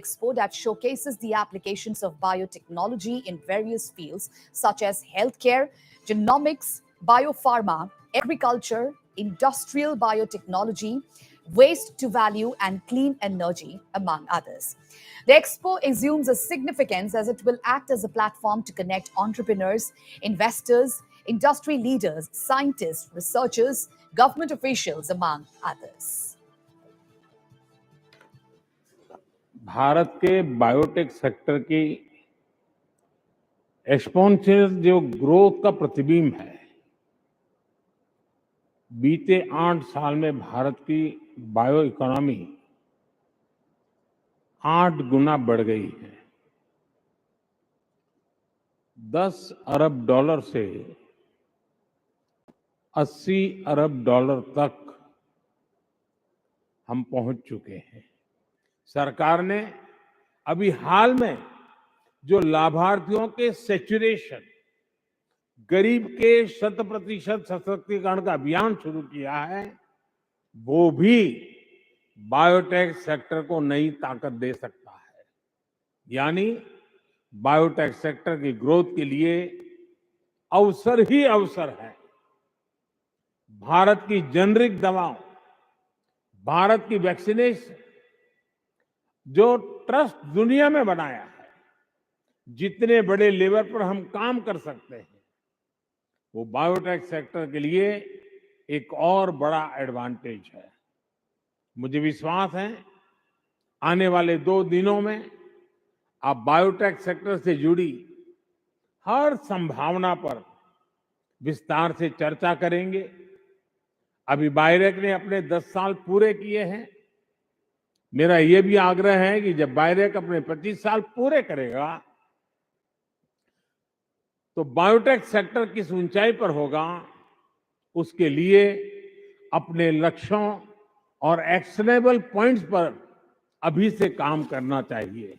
expo that showcases the applications of biotechnology in various fields such as healthcare, genomics, biopharma, agriculture, industrial biotechnology, waste to value, and clean energy, among others. The expo assumes a significance as it will act as a platform to connect entrepreneurs, investors, industry leaders, scientists, researchers, government officials, among others. Bharat के biotech sector की exponential जो growth का प्रतिबिंब है, बीते 8 साल में भारत की बायो इकोनॉमी 8 गुना बढ़ गई है। 10 अरब डॉलर से 80 अरब डॉलर तक हम पहुंच चुके हैं। सरकार ने अभी हाल में जो लाभार्थियों के सैचुरेशन, गरीब के 100% सशक्तिकरण का अभियान शुरू किया है, वो भी बायोटेक सेक्टर को नई ताकत दे सकता है। यानी बायोटेक सेक्टर की ग्रोथ के लिए अवसर ही अवसर है। भारत की जेनरिक दवाओं, भारत की वैक्सीनेशन, जो ट्रस्ट दुनिया में बनाया है, जितने बड़े लेवल पर हम काम कर सकते हैं, वो बायोटेक सेक्टर के लिए एक और बड़ा एडवांटेज है। मुझे विश्वास है आने वाले 2 दिनों में आप बायोटेक सेक्टर से जुड़ी हर संभावना पर विस्तार से चर्चा करेंगे। अभी बायोटेक ने अपने 10 साल पूरे किए हैं। मेरा ये भी आग्रह है कि जब बायोटेक अपने 25 साल पूरे करेगा तो बायोटेक सेक्टर किस ऊंचाई पर होगा, उसके लिए अपने लक्ष्यों और एक्शनेबल पॉइंट्स पर अभी से काम करना चाहिए।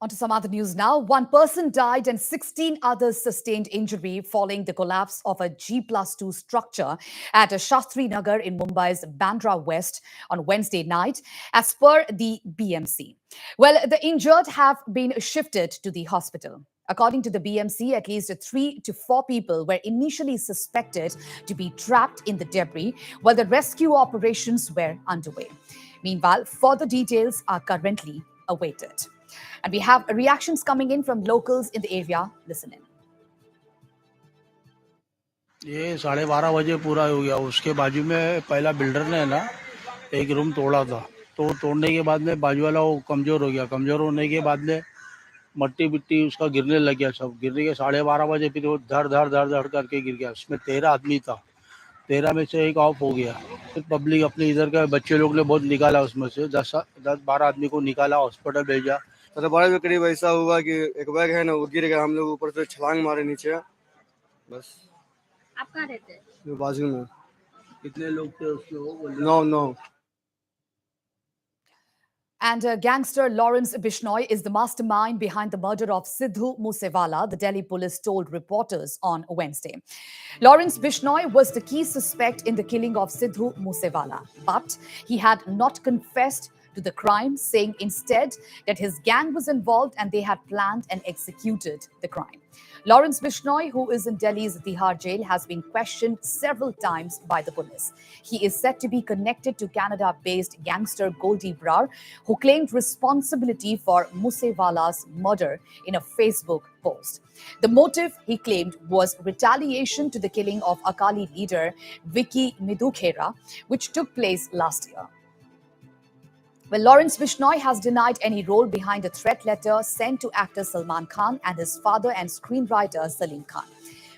On to some other news now. One person died and 16 others sustained injury following the collapse of a G+2 structure at Shastri Nagar in Mumbai's Bandra West on Wednesday night, as per the BMC. Well, the injured have been shifted to the hospital. According to the BMC, at least 3 to 4 people were initially suspected to be trapped in the debris while the rescue operations were underway. Meanwhile, further details are currently awaited. And we have reactions coming in from locals in the area. Listen in. ये 12:30 बजे पूरा हो गया। उसके बाजू में पहला builder ने ना एक रूम तोड़ा था, तो तोड़ने के बाद में बाजू वाला वो कमजोर हो गया। कमजोर होने के बाद में मट्टी बिट्टी उसका गिरने लग गया। सब गिरने के 12:30 बजे फिर वो धड़ धड़ धड़ धड़ करके गिर गया। उसमें 13 आदमी था, 13 में से एक ऑफ हो गया। फिर पब्लिक अपने इधर का बच्चे लोग ने बहुत निकाला, उसमें से 10-12 आदमी को निकाला, हॉस्पिटल भेजा। 12 के करीब ऐसा हुआ कि एक बैग है ना, वो गिर गया। हम लोग ऊपर से छलांग मारे नीचे। बस। आप कहाँ रहते हैं? बाजू में। कितने लोग थे उसमें? 9। And gangster Lawrence Bishnoi is the mastermind behind the murder of Sidhu Moosewala, the Delhi police told reporters on Wednesday. Lawrence Bishnoi was the key suspect in the killing of Sidhu Moosewala, but he had not confessed to the crime, saying instead that his gang was involved and they had planned and executed the crime. Lawrence Bishnoi, who is in Delhi's Tihar jail, has been questioned several times by the police. He is said to be connected to Canada-based gangster Goldie Brar, who claimed responsibility for Moosewala's murder in a Facebook post. The motive, he claimed, was retaliation to the killing of Akali leader Vicky Midhukhera, which took place last year. Well, Lawrence Bishnoi has denied any role behind a threat letter sent to actor Salman Khan and his father and screenwriter Salim Khan.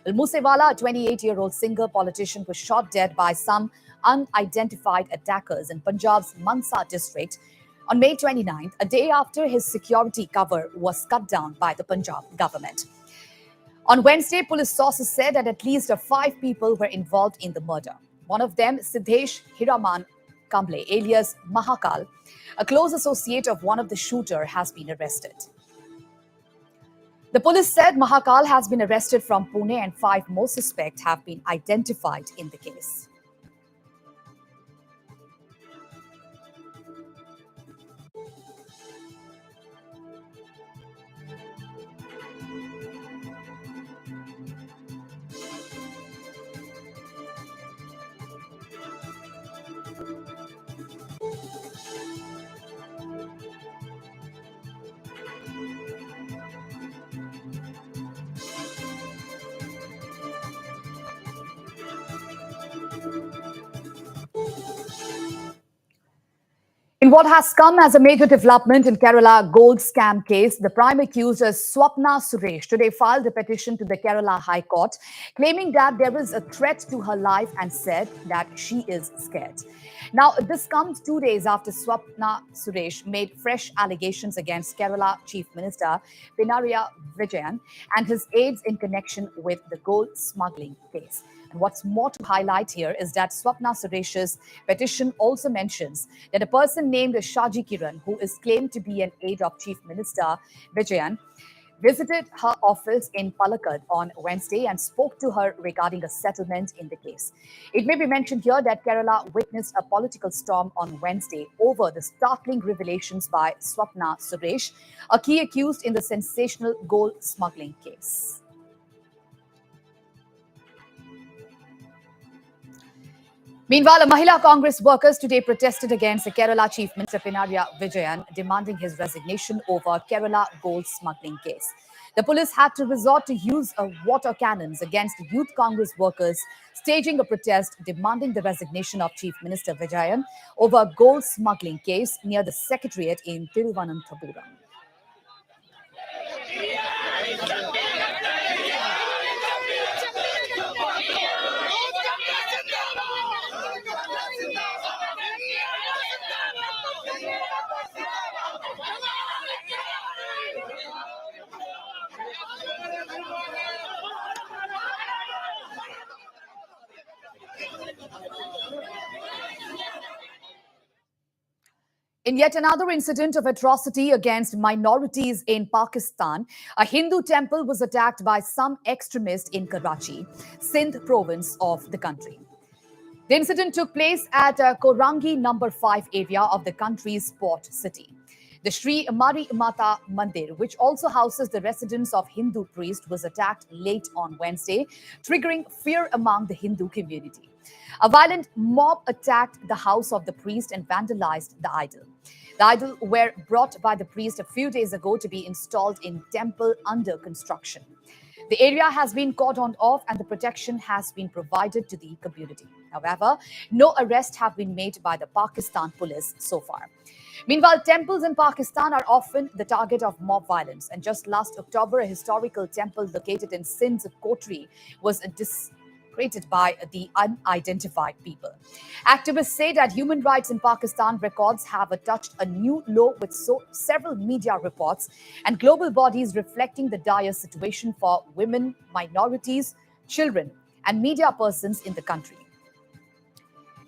Well, Moosewala, a 28-year-old singer politician, was shot dead by some unidentified attackers in Punjab's Mansa district on May 29th, a day after his security cover was cut down by the Punjab government. On Wednesday, police sources said that at least 5 people were involved in the murder. One of them, Siddhesh Hiraman Kamble, alias Mahakal, a close associate of one of the shooters, has been arrested. The police said Mahakal has been arrested from Pune and 5 more suspects have been identified in the case. In what has come as a major development in Kerala gold scam case, the prime accused is Swapna Suresh today filed a petition to the Kerala High Court claiming that there is a threat to her life and said that she is scared. Now, this comes 2 days after Swapna Suresh made fresh allegations against Kerala Chief Minister Pinarayi Vijayan and his aides in connection with the gold smuggling case. And what's more to highlight here is that Swapna Suresh's petition also mentions that a person named Shaji Kiran, who is claimed to be an aide of Chief Minister Vijayan, visited her office in Palakkad on Wednesday and spoke to her regarding a settlement in the case. It may be mentioned here that Kerala witnessed a political storm on Wednesday over the startling revelations by Swapna Suresh, a key accused in the sensational gold smuggling case. Meanwhile, Mahila Congress workers today protested against the Kerala Chief Minister Pinarayi Vijayan, demanding his resignation over Kerala gold smuggling case. The police had to resort to use of water cannons against youth Congress workers, staging a protest demanding the resignation of Chief Minister Vijayan over a gold smuggling case near the Secretariat in Thiruvananthapuram. In yet another incident of atrocity against minorities in Pakistan, a Hindu temple was attacked by some extremists in Karachi, Sindh province of the country. The incident took place at Korangi number 5 area of the country's port city. The Sri Mari Mata Mandir, which also houses the residence of Hindu priest, was attacked late on Wednesday, triggering fear among the Hindu community. A violent mob attacked the house of the priest and vandalized the idol. The idol were brought by the priest a few days ago to be installed in temple under construction. The area has been cordoned off and the protection has been provided to the community. However, no arrests have been made by the Pakistan police so far. Meanwhile, temples in Pakistan are often the target of mob violence. And just last October, a historical temple located in Sindh's Kotri was desecrated by the unidentified people. Activists say that human rights in Pakistan records have touched a new low with several media reports and global bodies reflecting the dire situation for women, minorities, children, and media persons in the country.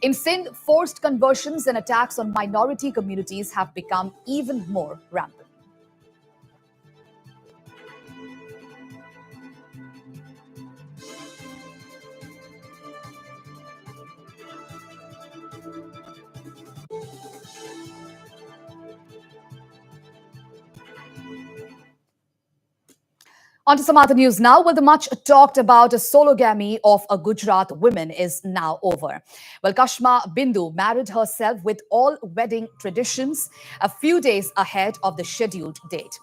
In Sindh, forced conversions and attacks on minority communities have become even more rampant. On to some other news now. Well, the much talked about sologamy of a Gujarat woman is now over. Well, Kashma Bindu married herself with all wedding traditions a few days ahead of the scheduled date.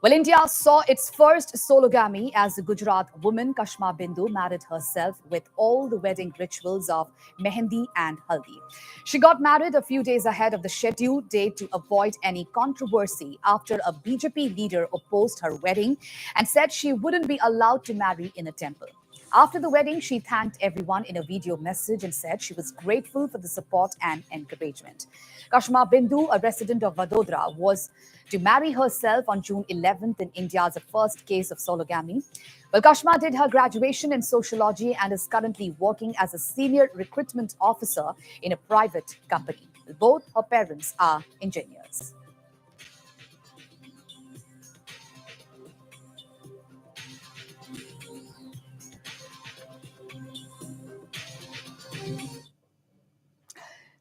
Well, India saw its first sologamy as the Gujarat woman Kashma Bindu married herself with all the wedding rituals of Mehendi and Haldi. She got married a few days ahead of the scheduled date to avoid any controversy after a BJP leader opposed her wedding and said she wouldn't be allowed to marry in a temple. After the wedding, she thanked everyone in a video message and said she was grateful for the support and encouragement. Kashma Bindu, a resident of Vadodara, was to marry herself on June 11th in India's first case of sologamy. Well, Kashma did her graduation in sociology and is currently working as a senior recruitment officer in a private company. Both her parents are engineers.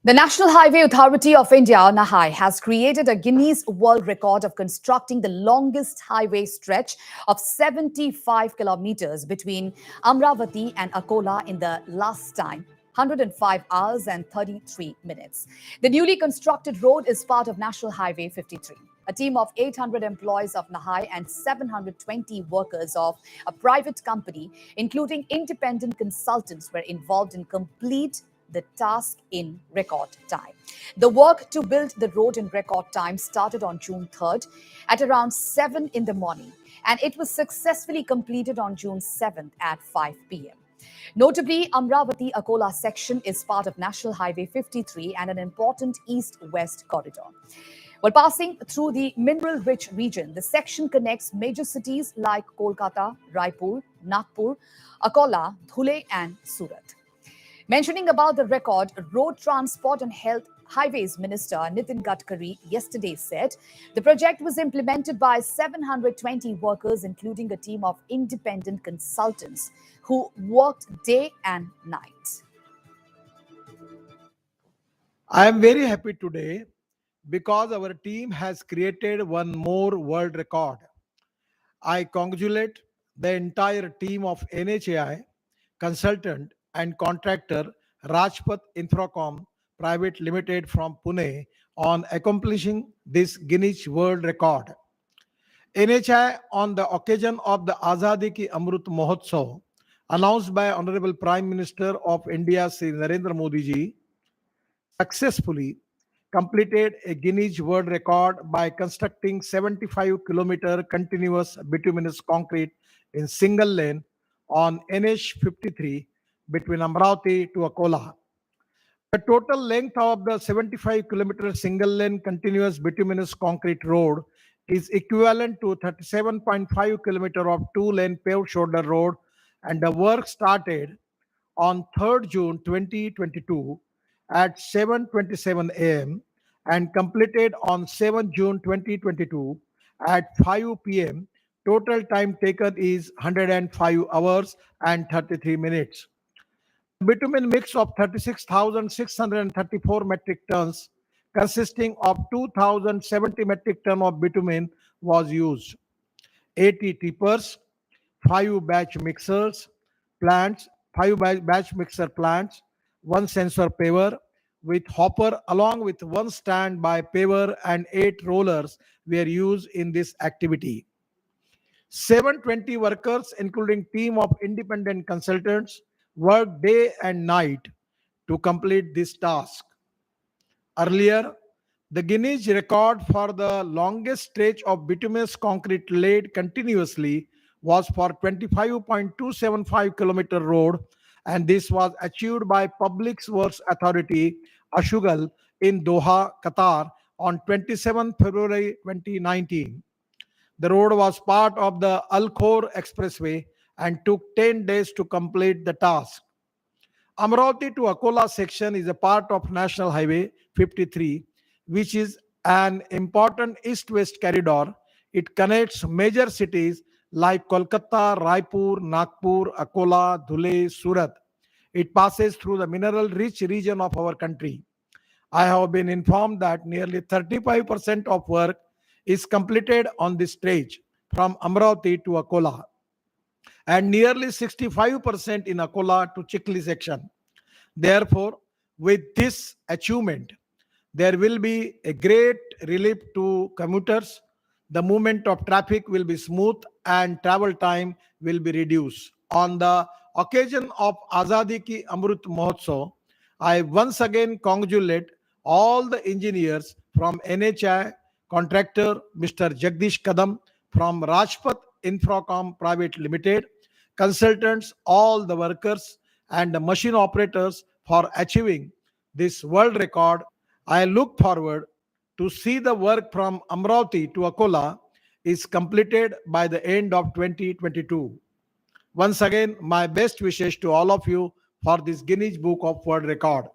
The National Highway Authority of India, NHAI, has created a Guinness World Record of constructing the longest highway stretch of 75 kilometers between Amravati and Akola in the last time. 105 hours and 33 minutes. The newly constructed road is part of National Highway 53. A team of 800 employees of NHAI and 720 workers of a private company, including independent consultants, were involved in complete the task in record time. The work to build the road in record time started on June 3rd at around 7 in the morning, and it was successfully completed on June 7th at 5 p.m. Notably, Amravati-Akola section is part of National Highway 53 and an important east-west corridor. While passing through the mineral-rich region, the section connects major cities like Kolkata, Raipur, Nagpur, Akola, Dhule and Surat. Mentioning about the record, Road Transport and Highways Minister Nitin Gadkari yesterday said the project was implemented by 720 workers, including a team of independent consultants who worked day and night. I am very happy today because our team has created one more world record. I congratulate the entire team of NHAI, consultant and contractor Rajpath Infracom Private Limited from Pune on accomplishing this Guinness World Record. NHAI, on the occasion of the Azadi Ki Amrut Mahotsav, announced by Honorable Prime Minister of India, Sri Narendra Modi ji, successfully completed a Guinness World Record by constructing 75-kilometer continuous bituminous concrete in single lane on NH 53 between Amravati to Akola. The total length of the 75-kilometer single lane continuous bituminous concrete road is equivalent to 37.5 kilometer of two-lane paved shoulder road, and the work started on 3rd June 2022 at 7:27 a.m. and completed on 7 June 2022 at 5 p.m. Total time taken is 105 hours and 33 minutes. Bitumen mix of 36,634 metric tons consisting of 2,070 metric ton of bitumen was used. 80 tippers, 5 batch mixers, plants, 5 batch mixer plants, 1 sensor paver with hopper along with 1 standby paver and 8 rollers were used in this activity. 720 workers, including team of independent consultants, worked day and night to complete this task. Earlier, the Guinness record for the longest stretch of bituminous concrete laid continuously was for 25.275 kilometer road, and this was achieved by Public Works Authority Ashugal in Doha, Qatar on 27 February 2019. The road was part of the Al Khor Expressway and took 10 days to complete the task. Amravati to Akola section is a part of National Highway 53, which is an important east-west corridor. It connects major cities like Kolkata, Raipur, Nagpur, Akola, Dhule, Surat. It passes through the mineral-rich region of our country. I have been informed that nearly 35% of work is completed on this stretch from Amravati to Akola, and nearly 65% in Akola to Chikli section. Therefore, with this achievement, there will be a great relief to commuters. The movement of traffic will be smooth and travel time will be reduced. On the occasion of Azadi Ki Amrut Mahotsav, I once again congratulate all the engineers from NHI, contractor Mr. Jagdish Kadam from Rajpath Infracom Private Limited, consultants, all the workers and the machine operators for achieving this world record. I look forward to see the work from Amravati to Akola is completed by the end of 2022. Once again, my best wishes to all of you for this Guinness Book of World Record.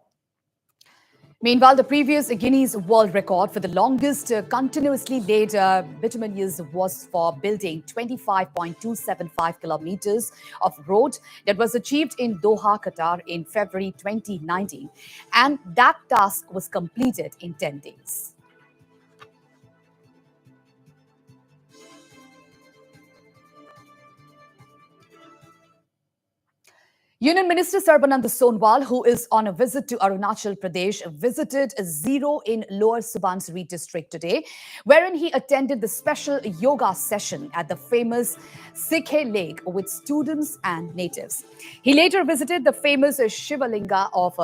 Meanwhile, the previous Guinness World Record for the longest continuously laid bitumen use was for building 25.275 kilometers of road that was achieved in Doha, Qatar in February 2019. And that task was completed in 10 days. Union Minister Sarbananda Sonowal, who is on a visit to Arunachal Pradesh, visited Zero in Lower Subansiri district today, wherein he attended the special yoga session at the famous Sikhe Lake with students and natives. He later visited the famous Shivalinga of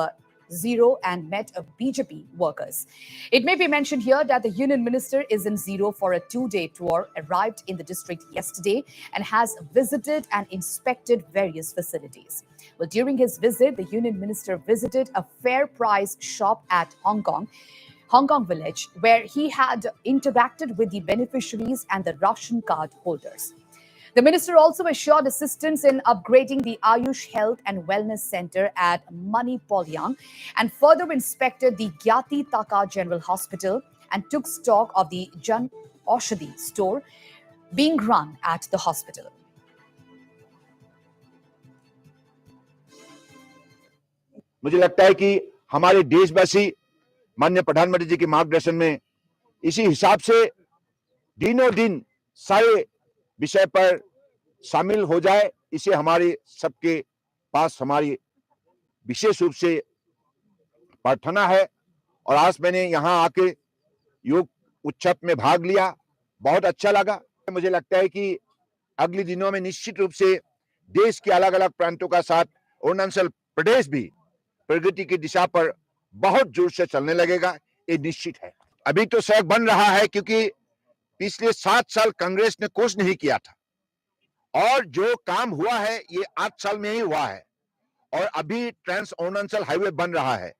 Zero and met BJP workers. It may be mentioned here that the union minister is in Zero for a 2-day tour, arrived in the district yesterday, and has visited and inspected various facilities. Well, during his visit, the union minister visited a fair price shop at Hong Kong Village, where he had interacted with the beneficiaries and the ration card holders. The minister also assured assistance in upgrading the Ayush Health and Wellness Center at Mani Polyang and further inspected the Gyati Taka General Hospital and took stock of the Jan Aushadhi store being run at the hospital. मुझे लगता है कि हमारे देशवासी माननीय प्रधानमंत्री जी के मार्गदर्शन में इसी हिसाब से दिनों दिन सारे विषय पर शामिल हो जाए, इसे हमारे सबके पास हमारी विशेष रूप से प्रार्थना है। और आज मैंने यहाँ आके योग उत्सव में भाग लिया, बहुत अच्छा लगा। मुझे लगता है कि अगले दिनों में निश्चित रूप से देश के अलग अलग प्रांतों का साथ अरुणाचल प्रदेश भी प्रगति की दिशा पर बहुत जोर से चलने लगेगा, ये निश्चित है। अभी तो सड़क बन रहा है क्योंकि पिछले 7 साल कांग्रेस ने कुछ नहीं किया था, और जो काम हुआ है ये 8 साल में ही हुआ है। और अभी ट्रांस अरुणाचल हाईवे बन रहा है।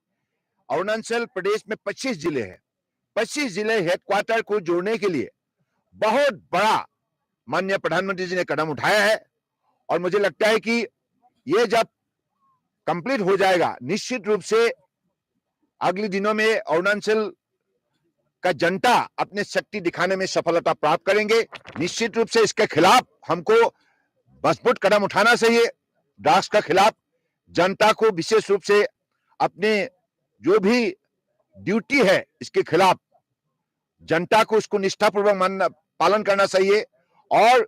अरुणाचल प्रदेश में 25 जिले हैं। 25 जिले हेडक्वार्टर को जोड़ने के लिए बहुत बड़ा माननीय प्रधानमंत्री जी ने कदम उठाया है, और मुझे लगता है कि ये जब कंप्लीट हो जाएगा, निश्चित रूप से अगले दिनों में अरुणाचल का जनता अपने शक्ति दिखाने में सफलता प्राप्त करेंगे। निश्चित रूप से इसके खिलाफ हमको मजबूत कदम उठाना चाहिए। ड्रग्स के खिलाफ जनता को विशेष रूप से अपने जो भी ड्यूटी है इसके खिलाफ जनता को उसको निष्ठापूर्वक पालन करना चाहिए, और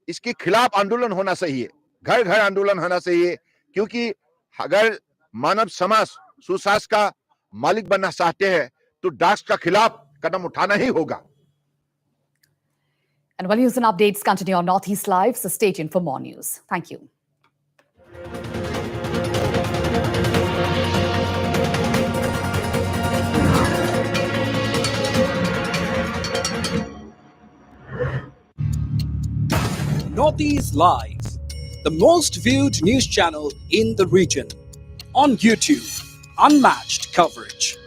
इसके खिलाफ आंदोलन होना चाहिए, घर घर आंदोलन होना चाहिए। क्योंकि अगर मानव समाज सुशासन का मालिक बनना चाहते हैं तो ड्रग्स के खिलाफ कदम उठाना ही होगा। And while news and updates continue on Northeast Live, so stay tuned for more news. Thank you. Northeast Live, the most viewed news channel in the region. On YouTube, unmatched coverage.